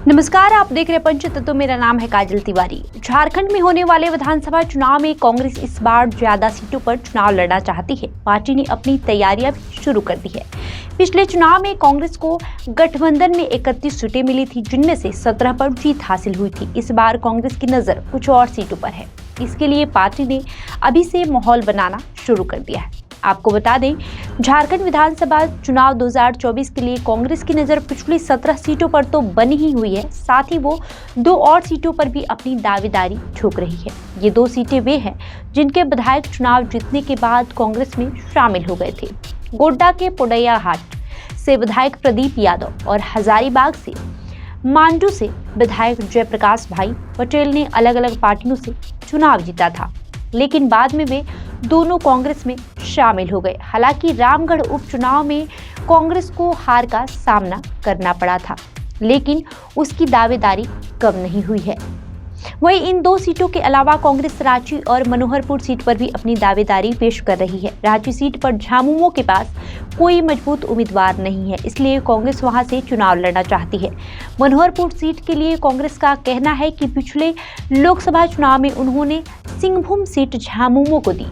नमस्कार, आप देख रहे हैं पंचतत्व। मेरा नाम है काजल तिवारी। झारखंड में होने वाले विधानसभा चुनाव में कांग्रेस इस बार ज्यादा सीटों पर चुनाव लड़ना चाहती है। पार्टी ने अपनी तैयारियां भी शुरू कर दी है। पिछले चुनाव में कांग्रेस को गठबंधन में 31 सीटें मिली थी, जिनमें से 17 पर जीत हासिल हुई थी। इस बार कांग्रेस की नजर कुछ और सीटों पर है। इसके लिए पार्टी ने अभी से माहौल बनाना शुरू कर दिया है। आपको बता दें, झारखंड विधानसभा चुनाव 2024 के लिए कांग्रेस की नजर पिछली 17 सीटों पर तो बनी ही हुई है, साथ ही वो 2 और सीटों पर भी अपनी दावेदारी ठोक रही है। ये 2 सीटें वे हैं जिनके विधायक चुनाव जीतने के बाद कांग्रेस में शामिल हो गए थे। गोड्डा के पोडैयाहाट से विधायक प्रदीप यादव और हजारीबाग से मांडू से विधायक जयप्रकाश भाई पटेल ने अलग अलग पार्टियों से चुनाव जीता था, लेकिन बाद में वे दोनों कांग्रेस में शामिल हो गए। हालांकि रामगढ़ उपचुनाव में कांग्रेस को हार का सामना करना पड़ा था, लेकिन उसकी दावेदारी कम नहीं हुई है। वहीं इन 2 सीटों के अलावा कांग्रेस रांची और मनोहरपुर सीट पर भी अपनी दावेदारी पेश कर रही है। रांची सीट पर झामुमो के पास कोई मजबूत उम्मीदवार नहीं है, इसलिए कांग्रेस वहां से चुनाव लड़ना चाहती है। मनोहरपुर सीट के लिए कांग्रेस का कहना है कि पिछले लोकसभा चुनाव में उन्होंने सिंहभूम सीट झामुमो को दी।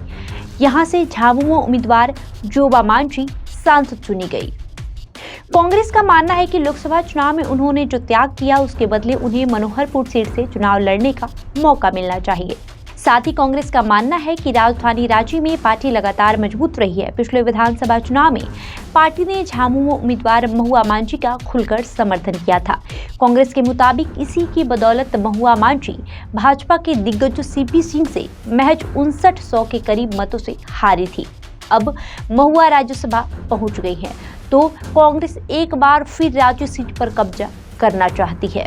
यहां से झामुमो उम्मीदवार जोबा मांझी सांसद चुनी गई। कांग्रेस का मानना है कि लोकसभा चुनाव में उन्होंने जो त्याग किया, उसके बदले उन्हें मनोहरपुर सीट से चुनाव लड़ने का मौका मिलना चाहिए। साथ ही कांग्रेस का मानना है कि राजधानी रांची में पार्टी लगातार मजबूत रही है। पिछले विधानसभा चुनाव में पार्टी ने झामुमो उम्मीदवार महुआ मांझी का खुलकर समर्थन किया था। कांग्रेस के मुताबिक इसी की बदौलत महुआ मांझी भाजपा के दिग्गज सीपी सिंह से महज 5900 के करीब मतों से हारी थी। अब महुआ राज्यसभा पहुंच गई है, तो कांग्रेस एक बार फिर रांची सीट पर कब्जा करना चाहती है।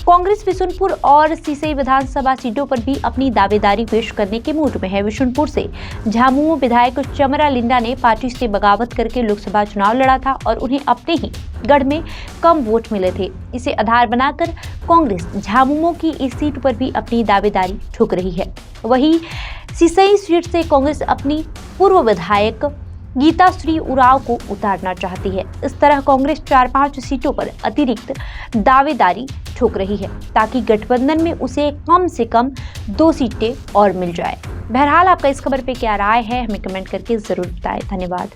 कांग्रेस विशुनपुर और सिसई विधानसभा सीटों पर भी अपनी दावेदारी पेश करने के मूड में है। विशुनपुर से झामुमो विधायक चमरा लिंडा ने पार्टी से बगावत करके लोकसभा चुनाव लड़ा था और उन्हें अपने ही गढ़ में कम वोट मिले थे। इसे आधार बनाकर कांग्रेस झामुमो की इस सीट पर भी अपनी दावेदारी ठोक रही है। वहीं सिसई सीट से कांग्रेस अपनी पूर्व विधायक गीताश्री उरांव को उतारना चाहती है। इस तरह कांग्रेस 4-5 सीटों पर अतिरिक्त दावेदारी ठोक रही है, ताकि गठबंधन में उसे कम से कम 2 सीटें और मिल जाए। बहरहाल आपका इस खबर पे क्या राय है, हमें कमेंट करके जरूर बताएं। धन्यवाद।